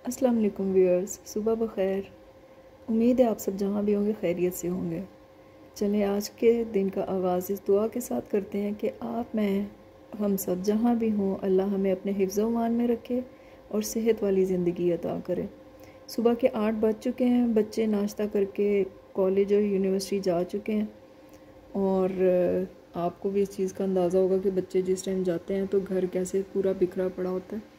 अस्सलाम वालेकुम व्यूअर्स, सुबह बखैर। उम्मीद है आप सब जहाँ भी होंगे खैरियत से होंगे। चलें आज के दिन का आगाज़ इस दुआ के साथ करते हैं कि आप, मैं, हम सब जहाँ भी हों, अल्लाह हमें अपने हिफ्ज़ व मान में रखे और सेहत वाली ज़िंदगी अता करे। सुबह के 8 बज चुके हैं, बच्चे नाश्ता करके कॉलेज और यूनिवर्सिटी जा चुके हैं। और आपको भी इस चीज़ का अंदाज़ा होगा कि बच्चे जिस टाइम जाते हैं तो घर कैसे पूरा बिखरा पड़ा होता है।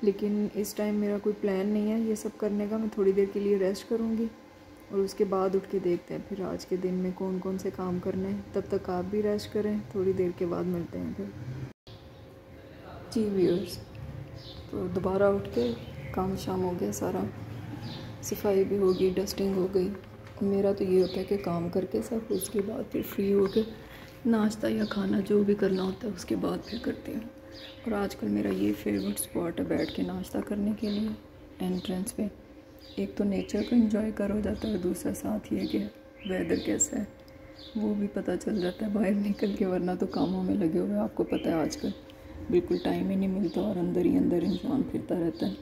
लेकिन इस टाइम मेरा कोई प्लान नहीं है ये सब करने का। मैं थोड़ी देर के लिए रेस्ट करूँगी और उसके बाद उठ के देखते हैं फिर आज के दिन में कौन कौन से काम करने हैं। तब तक आप भी रेस्ट करें, थोड़ी देर के बाद मिलते हैं फिर। जी व्यूअर्स, तो दोबारा उठ के काम शाम हो गया, सारा सफाई भी होगी, डस्टिंग हो गई। मेरा तो ये होता है कि काम करके सब, उसके बाद फिर फ्री हो के नाश्ता या खाना जो भी करना होता है उसके बाद फिर करती हूँ। और आजकल मेरा ये फेवरेट स्पॉट है बैठ के नाश्ता करने के लिए, एंट्रेंस पे। एक तो नेचर को एंजॉय करो जाता है, दूसरा साथ ये कि वेदर कैसा है वो भी पता चल जाता है बाहर निकल के, वरना तो कामों में लगे हुए। आपको पता है आजकल बिल्कुल टाइम ही नहीं मिलता और अंदर ही अंदर इंसान फिरता रहता है।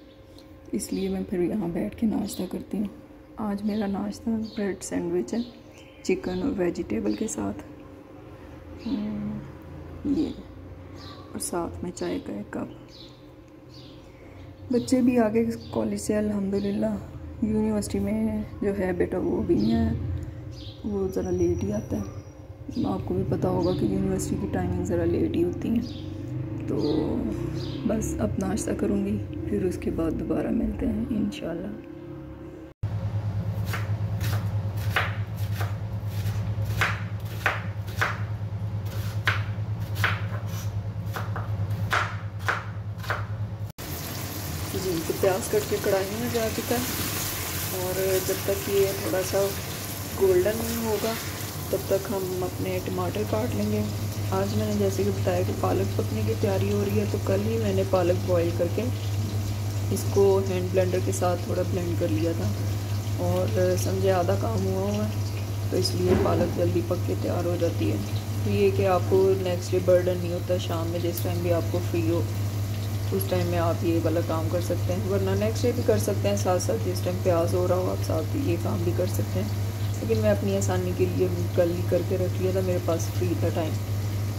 इसलिए मैं फिर यहाँ बैठ के नाश्ता करती हूँ। आज मेरा नाश्ता ब्रेड सैंडविच है, चिकन और वेजिटेबल के साथ ये, और साथ में चाय का 1 कप। बच्चे भी आगे कॉलेज से अल्हम्दुलिल्लाह। यूनिवर्सिटी में जो है बेटा वो भी नहीं है, वो ज़रा लेट ही आता है। आपको भी पता होगा कि यूनिवर्सिटी की टाइमिंग ज़रा लेट ही होती है। तो बस अब नाश्ता करूँगी, फिर उसके बाद दोबारा मिलते हैं इंशाल्लाह। जी, तो प्याज कट के कढ़ाई में जा चुका है और जब तक ये थोड़ा सा गोल्डन होगा तब तक हम अपने टमाटर काट लेंगे। आज मैंने जैसे कि बताया कि पालक पकने की तैयारी हो रही है, तो कल ही मैंने पालक बॉईल करके इसको हैंड ब्लेंडर के साथ थोड़ा ब्लेंड कर लिया था और समझे आधा काम हुआ है, तो इसलिए पालक जल्दी पक के तैयार हो जाती है। तो ये कि आपको नेक्स्ट डे बर्डन नहीं होता, शाम में जिस टाइम भी आपको फ्री हो उस टाइम में आप ये वाला काम कर सकते हैं, वरना नेक्स्ट डे भी कर सकते हैं। साथ साथ जिस टाइम प्याज हो रहा हो आप साथ ये काम भी कर सकते हैं। लेकिन मैं अपनी आसानी के लिए कल ही करके रख लिया था, मेरे पास फ्री था टाइम।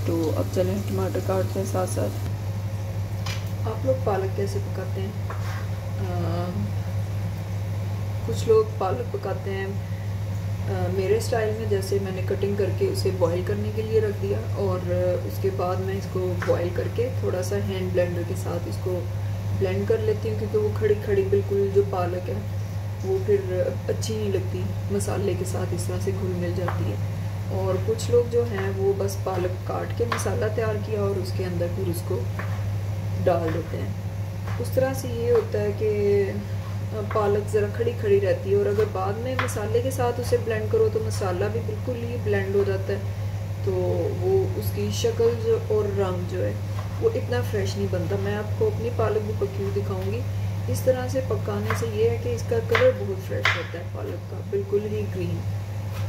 तो अब चलें टमाटर काटते हैं साथ साथ। आप लोग पालक कैसे पकाते हैं? कुछ लोग पालक पकाते हैं मेरे स्टाइल में, जैसे मैंने कटिंग करके उसे बॉईल करने के लिए रख दिया और उसके बाद मैं इसको बॉईल करके थोड़ा सा हैंड ब्लेंडर के साथ इसको ब्लेंड कर लेती हूँ, क्योंकि वो खड़ी खड़ी बिल्कुल जो पालक है वो फिर अच्छी नहीं लगती, मसाले के साथ इस तरह से घुल मिल जाती है। और कुछ लोग जो हैं वो बस पालक काट के मसाला तैयार किया और उसके अंदर फिर उसको डाल देते हैं। उस तरह से ये होता है कि पालक ज़रा खड़ी खड़ी रहती है और अगर बाद में मसाले के साथ उसे ब्लेंड करो तो मसाला भी बिल्कुल ही ब्लेंड हो जाता है, तो वो उसकी शक्ल जो और रंग जो है वो इतना फ्रेश नहीं बनता। मैं आपको अपनी पालक भी पकी हुई दिखाऊंगी। इस तरह से पकाने से ये है कि इसका कलर बहुत फ्रेश होता है पालक का, बिल्कुल ही ग्रीन।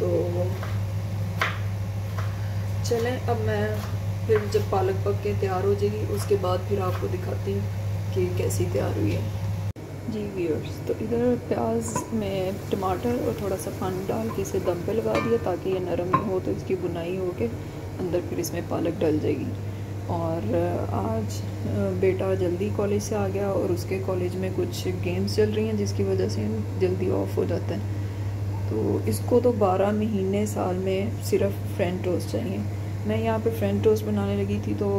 तो चलें अब मैं फिर जब पालक पक के तैयार हो जाएगी उसके बाद फिर आपको दिखाती हूँ कि कैसी तैयार हुई है। जी व्यूअर्स, तो इधर प्याज में टमाटर और थोड़ा सा पानी डाल के इसे दम पे लगा दिया ताकि ये नरम हो, तो इसकी बुनाई हो के अंदर फिर इसमें पालक डल जाएगी। और आज बेटा जल्दी कॉलेज से आ गया और उसके कॉलेज में कुछ गेम्स चल रही हैं जिसकी वजह से जल्दी ऑफ हो जाता है। तो इसको तो 12 महीने साल में सिर्फ फ्रेंच टोस्ट चाहिए। मैं यहाँ पे फ्रेंच टोस्ट बनाने लगी थी तो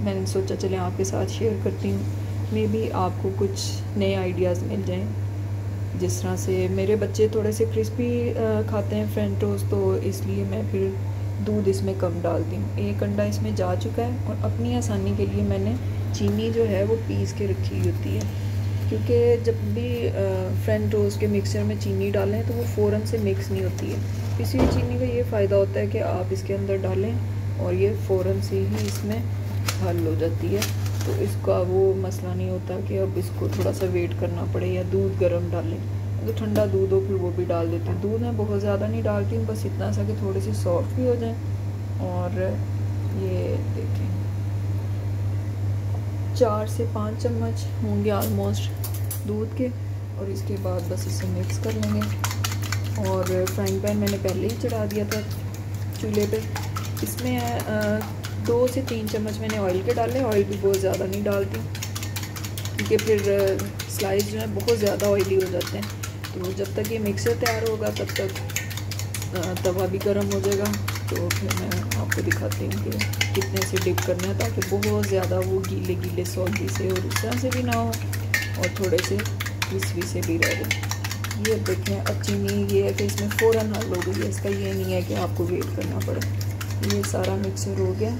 मैंने सोचा चले आपके साथ शेयर करती हूँ, मे बी आपको कुछ नए आइडियाज़ मिल जाएं। जिस तरह से मेरे बच्चे थोड़े से क्रिस्पी खाते हैं फ्रेंच टोस्ट, तो इसलिए मैं फिर दूध इसमें कम डालती हूँ। 1 अंडा इसमें जा चुका है और अपनी आसानी के लिए मैंने चीनी जो है वो पीस के रखी होती है, क्योंकि जब भी फ्रेंच टोस्ट के मिक्सचर में चीनी डालें तो वो फ़ौरन से मिक्स नहीं होती है। पिसी हुई चीनी का ये फ़ायदा होता है कि आप इसके अंदर डालें और ये फ़ौरन से ही इसमें हल हो जाती है, तो इसका वो मसला नहीं होता कि अब इसको थोड़ा सा वेट करना पड़े या दूध गर्म डालें। तो ठंडा दूध हो फिर वो भी डाल देती हूँ। दूध मैं बहुत ज़्यादा नहीं डालती हूँ, बस इतना सा कि थोड़ी सी सॉफ्ट भी हो जाए। और ये देखें 4 से 5 चम्मच होंगे ऑलमोस्ट दूध के। और इसके बाद बस इसे मिक्स कर लेंगे। और फ्राइंग पैन मैंने पहले ही चढ़ा दिया था चूल्हे पे। इसमें 2 से 3 चम्मच मैंने ऑयल के डाले। ऑयल भी बहुत ज़्यादा नहीं डालती क्योंकि फिर स्लाइस जो है बहुत ज़्यादा ऑयली हो जाते हैं। तो जब तक ये मिक्सर तैयार होगा तब तक तवा भी गर्म हो जाएगा। तो फिर मैं आपको दिखाती हूँ कि कितने से डिप करना है ताकि बहुत ज़्यादा वो गीले गीले सॉगी से और इस तरह से भी ना हो और थोड़े से क्रिस्पी से भी रह जाए। ये देखें अब चीनी ये है कि इसमें फ़ौरन हल हो गई है। इसका ये नहीं है कि आपको वेट करना पड़े। ये सारा मिक्सर हो गया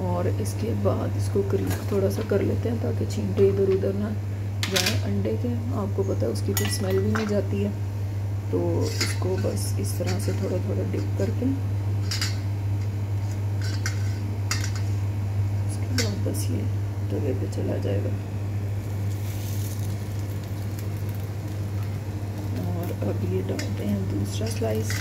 और इसके बाद इसको करीब थोड़ा सा कर लेते हैं ताकि छींटे इधर उधर ना जाए अंडे के। आपको पता है उसकी फिर स्मेल भी नहीं जाती है। तो इसको बस इस तरह से थोड़ा थोड़ा डिप करके उसके बाद बस ये तवे पे चला जाएगा। और अब ये डालते हैं दूसरा स्लाइस।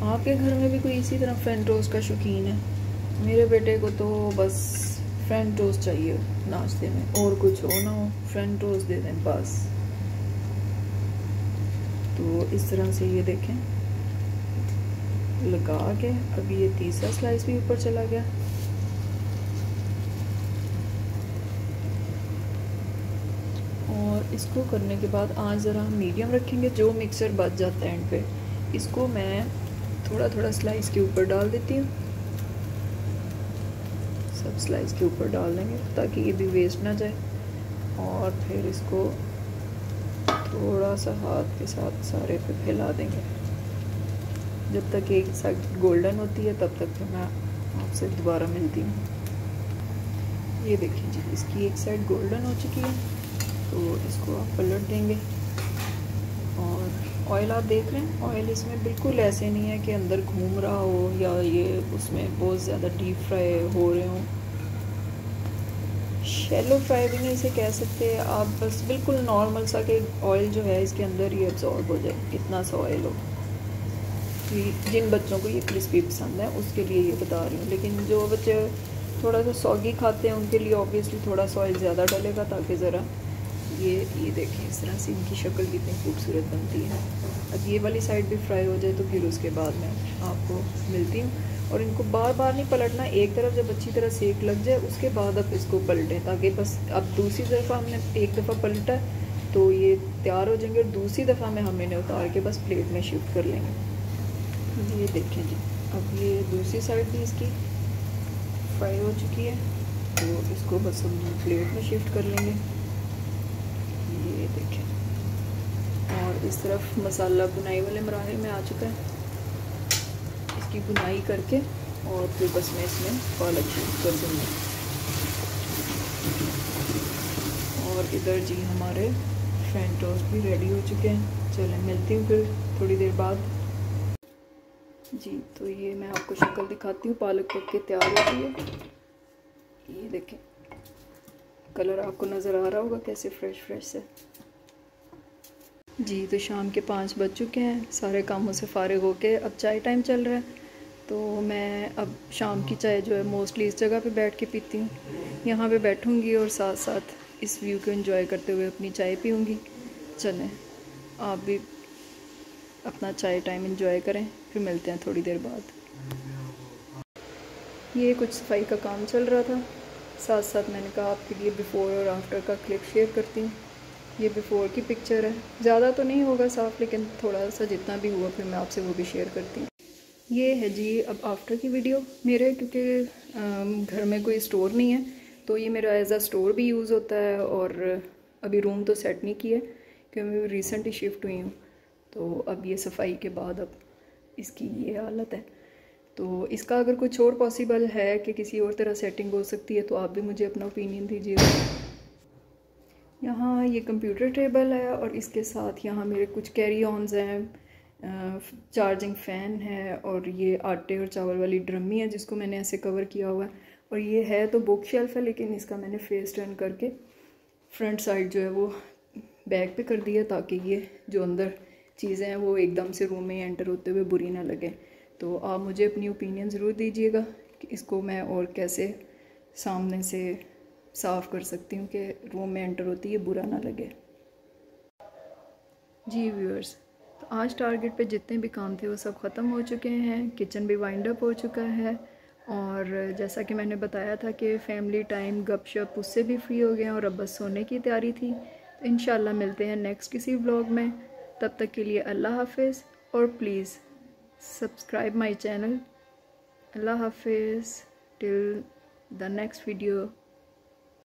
आपके घर में भी कोई इसी तरह फ्रेंच टोस्ट का शौकीन है? मेरे बेटे को तो बस फ्रेंच टोस्ट चाहिए नाश्ते में, और कुछ हो ना हो फ्रेंच टोस्ट दे दें बस। तो इस तरह से ये देखें लगा के अभी ये तीसरा स्लाइस भी ऊपर चला गया। और इसको करने के बाद आज ज़रा हम मीडियम रखेंगे। जो मिक्सर बच जाता है एंड पे इसको मैं थोड़ा थोड़ा स्लाइस के ऊपर डाल देती हूँ। सब स्लाइस के ऊपर डाल देंगे ताकि ये भी वेस्ट ना जाए। और फिर इसको थोड़ा सा हाथ के साथ सारे पे फैला देंगे जब तक एक साइड गोल्डन होती है, तब तक मैं आपसे दोबारा मिलती हूँ। ये देखिए जी इसकी एक साइड गोल्डन हो चुकी है। तो इसको आप पलट देंगे। और ऑयल आप देख रहे हैं, ऑयल इसमें बिल्कुल ऐसे नहीं है कि अंदर घूम रहा हो या ये उसमें बहुत ज़्यादा डीप फ्राई हो रहे हों। शैलो फ्राई भी नहीं इसे कह सकते आप, बस बिल्कुल नॉर्मल सा कि ऑयल जो है इसके अंदर ही एब्जॉर्ब हो जाए, इतना सा ऑयल हो। जिन बच्चों को ये क्रिस्पी पसंद है उसके लिए ये बता रही हूँ। लेकिन जो बच्चे थोड़ा सा सॉगी खाते हैं उनके लिए ऑब्वियसली थोड़ा सा ऑयल ज़्यादा डलेगा ताकि ज़रा ये देखें इस तरह से इनकी शक्ल कितनी खूबसूरत बनती है। अब ये वाली साइड भी फ्राई हो जाए तो फिर उसके बाद मैं आपको मिलती हूँ। और इनको बार बार नहीं पलटना, एक तरफ जब अच्छी तरह सेक लग जाए उसके बाद आप इसको पलटें ताकि बस अब दूसरी दफ़ा हमने एक दफ़ा पलटा तो ये तैयार हो जाएंगे और दूसरी दफ़ा में हम इन्हें उतार के बस प्लेट में शिफ्ट कर लेंगे। ये देखें जी अब ये दूसरी साइड भी इसकी फ्राई हो चुकी है तो इसको बस हम प्लेट में शिफ्ट कर लेंगे। ये देखें और इस तरफ मसाला बुनाई वाले मराहल में आ चुका है। इसकी बुनाई करके और फिर बस मैं इसमें पालक शिफ्ट कर दूँगी। और इधर जी हमारे फ्रेंच टोस्ट भी रेडी हो चुके हैं। चलें मिलती हूँ फिर थोड़ी देर बाद जी। तो ये मैं आपको शक्ल दिखाती हूँ, पालक पक के तैयार हो गई है। ये देखें कलर आपको नज़र आ रहा होगा कैसे फ्रेश फ्रेश है जी। तो शाम के 5 बज चुके हैं, सारे कामों से फ़ारिग होके अब चाय टाइम चल रहा है। तो मैं अब शाम की चाय जो है मोस्टली इस जगह पे बैठ के पीती हूँ। यहाँ पे बैठूँगी और साथ साथ इस व्यू को एंजॉय करते हुए अपनी चाय पीऊँगी। चलें आप भी अपना चाय टाइम एंजॉय करें, फिर मिलते हैं थोड़ी देर बाद। ये कुछ सफाई का काम चल रहा था, साथ साथ मैंने कहा आपके लिए बिफ़ोर और आफ्टर का क्लिप शेयर करती हूँ। ये बिफ़ोर की पिक्चर है, ज़्यादा तो नहीं होगा साफ़ लेकिन थोड़ा सा जितना भी हुआ फिर मैं आपसे वो भी शेयर करती हूँ। ये है जी अब आफ्टर की वीडियो मेरे, क्योंकि घर में कोई स्टोर नहीं है तो ये मेरा एज अ स्टोर भी यूज़ होता है। और अभी रूम तो सेट नहीं किया क्योंकि मैं रिसेंट ही शिफ्ट हुई हूँ। तो अब ये सफाई के बाद अब इसकी ये हालत है। तो इसका अगर कुछ और पॉसिबल है कि किसी और तरह सेटिंग हो सकती है तो आप भी मुझे अपना ओपिनियन दीजिएगा। यहाँ ये कंप्यूटर टेबल है और इसके साथ यहाँ मेरे कुछ कैरी ऑन्स हैं, चार्जिंग फ़ैन है और ये आटे और चावल वाली ड्रमी है जिसको मैंने ऐसे कवर किया हुआ है। और ये है तो बुक शेल्फ है लेकिन इसका मैंने फेस टर्न करके फ्रंट साइड जो है वो बैक पे कर दिया ताकि ये जो अंदर चीज़ें हैं वो एकदम से रूम में एंटर होते हुए बुरी ना लगे। तो आप मुझे अपनी ओपिनियन ज़रूर दीजिएगा कि इसको मैं और कैसे सामने से साफ़ कर सकती हूँ कि रूम में एंटर होती है बुरा ना लगे। जी व्यूअर्स, तो आज टारगेट पे जितने भी काम थे वो सब ख़त्म हो चुके हैं। किचन भी वाइंड अप हो चुका है और जैसा कि मैंने बताया था कि फ़ैमिली टाइम गपशप उससे भी फ्री हो गए और अब बस सोने की तैयारी थी। तो इंशाल्लाह मिलते हैं नेक्स्ट किसी व्लॉग में। तब तक के लिए अल्लाह हाफिज़ और प्लीज़ सब्सक्राइब माई चैनल। अल्लाह हाफिज़ टिल द नेक्स्ट वीडियो।